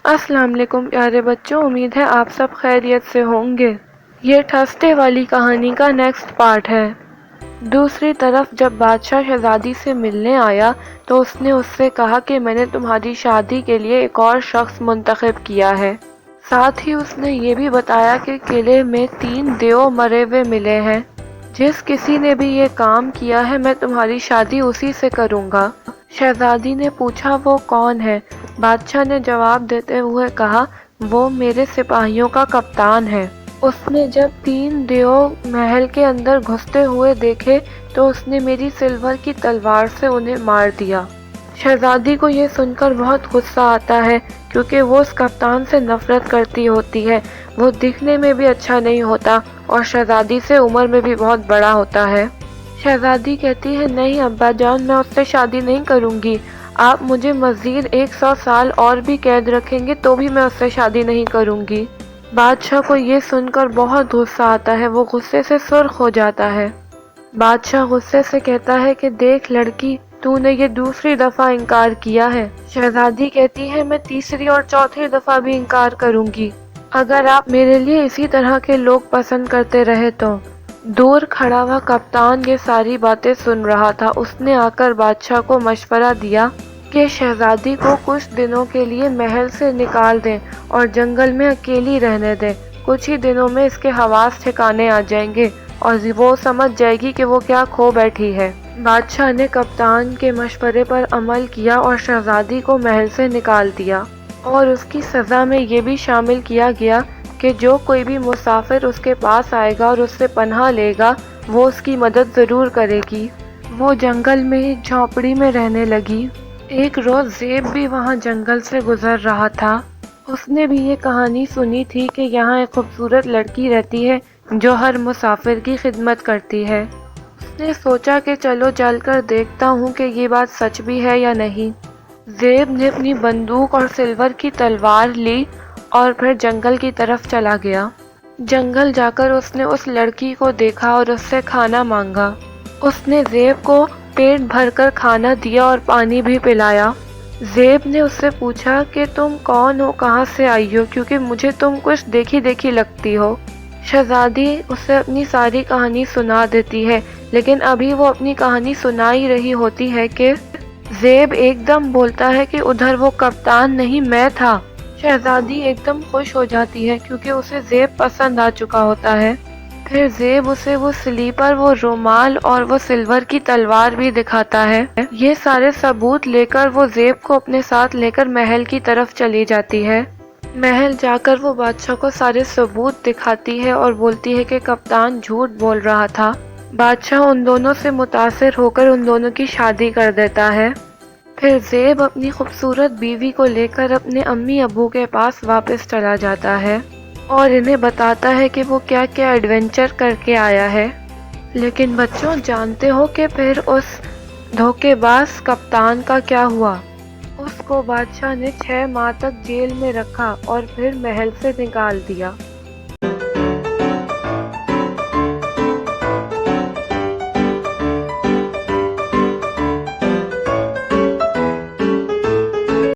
السلام علیکم پیارے بچوں، امید ہے آپ سب خیریت سے ہوں گے۔ یہ ٹھستے والی کہانی کا نیکسٹ پارٹ ہے۔ دوسری طرف جب بادشاہ شہزادی سے ملنے آیا تو اس نے اس سے کہا کہ میں نے تمہاری شادی کے لیے ایک اور شخص منتخب کیا ہے۔ ساتھ ہی اس نے یہ بھی بتایا کہ قلعے میں 3 دیو مرے ہوئے ملے ہیں۔ جس کسی نے بھی یہ کام کیا ہے میں تمہاری شادی اسی سے کروں گا۔ شہزادی نے پوچھا وہ کون ہے؟ بادشاہ نے جواب دیتے ہوئے کہا وہ میرے سپاہیوں کا کپتان ہے۔ اس نے جب 3 دیو محل کے اندر گھستے ہوئے دیکھے تو اس نے میری سلور کی تلوار سے انہیں مار دیا۔ شہزادی کو یہ سن کر بہت غصہ آتا ہے کیونکہ وہ اس کپتان سے نفرت کرتی ہوتی ہے۔ وہ دکھنے میں بھی اچھا نہیں ہوتا اور شہزادی سے عمر میں بھی بہت بڑا ہوتا ہے۔ شہزادی کہتی ہے نہیں ابا جان، میں اس سے شادی نہیں کروں گی۔ آپ مجھے مزید 100 سال اور بھی قید رکھیں گے تو بھی میں اس سے شادی نہیں کروں گی۔ بادشاہ کو یہ سن کر بہت غصہ آتا ہے، وہ غصے سے سرخ ہو جاتا ہے۔ بادشاہ غصے سے کہتا ہے کہ دیکھ لڑکی، تو نے یہ دوسری دفعہ انکار کیا ہے۔ شہزادی کہتی ہے میں تیسری اور چوتھی دفعہ بھی انکار کروں گی اگر آپ میرے لیے اسی طرح کے لوگ پسند کرتے رہے تو۔ دور کھڑا ہوا کپتان یہ ساری باتیں سن رہا تھا۔ اس نے آ کر بادشاہ کو مشورہ دیا کہ شہزادی کو کچھ دنوں کے لیے محل سے نکال دیں اور جنگل میں اکیلی رہنے دیں۔ کچھ ہی دنوں میں اس کے حواس ٹھکانے آ جائیں گے اور وہ سمجھ جائے گی کہ وہ کیا کھو بیٹھی ہے۔ بادشاہ نے کپتان کے مشورے پر عمل کیا اور شہزادی کو محل سے نکال دیا، اور اس کی سزا میں یہ بھی شامل کیا گیا کہ جو کوئی بھی مسافر اس کے پاس آئے گا اور اس سے پناہ لے گا وہ اس کی مدد ضرور کرے گی۔ وہ جنگل میں ایک جھونپڑی میں رہنے لگی۔ ایک روز زیب بھی وہاں جنگل سے گزر رہا تھا۔ اس نے بھی یہ کہانی سنی تھی کہ یہاں ایک خوبصورت لڑکی رہتی ہے جو ہر مسافر کی خدمت کرتی ہے۔ اس نے سوچا کہ چلو چل کر دیکھتا ہوں کہ یہ بات سچ بھی ہے یا نہیں۔ زیب نے اپنی بندوق اور سلور کی تلوار لی اور پھر جنگل کی طرف چلا گیا۔ جنگل جا کر اس نے اس لڑکی کو دیکھا اور اس سے کھانا مانگا۔ اس نے زیب کو پیٹ بھر کر کھانا دیا اور پانی بھی پلایا۔ زیب نے اس سے پوچھا کہ تم کون ہو، کہاں سے آئی ہو، کیونکہ مجھے تم کچھ دیکھی دیکھی لگتی ہو۔ شہزادی اسے اپنی ساری کہانی سنا دیتی ہے، لیکن ابھی وہ اپنی کہانی سنا ہی رہی ہوتی ہے کہ زیب ایک دم بولتا ہے کہ ادھر وہ کپتان نہیں میں تھا۔ شہزادی ایک دم خوش ہو جاتی ہے کیونکہ اسے زیب پسند آ چکا ہوتا ہے۔ پھر زیب اسے وہ سلیپر، وہ رومال اور وہ سلور کی تلوار بھی دکھاتا ہے۔ یہ سارے ثبوت لے کر وہ زیب کو اپنے ساتھ لے کر محل کی طرف چلی جاتی ہے۔ محل جا کر وہ بادشاہ کو سارے ثبوت دکھاتی ہے اور بولتی ہے کہ کپتان جھوٹ بول رہا تھا۔ بادشاہ ان دونوں سے متاثر ہو کر ان دونوں کی شادی کر دیتا ہے۔ پھر زیب اپنی خوبصورت بیوی کو لے کر اپنے امی ابو کے پاس واپس چلا جاتا ہے اور انہیں بتاتا ہے کہ وہ کیا کیا ایڈونچر کر کے آیا ہے۔ لیکن بچوں جانتے ہو کہ پھر اس دھوکے باز کپتان کا کیا ہوا؟ اس کو بادشاہ نے 6 ماہ تک جیل میں رکھا اور پھر محل سے نکال دیا۔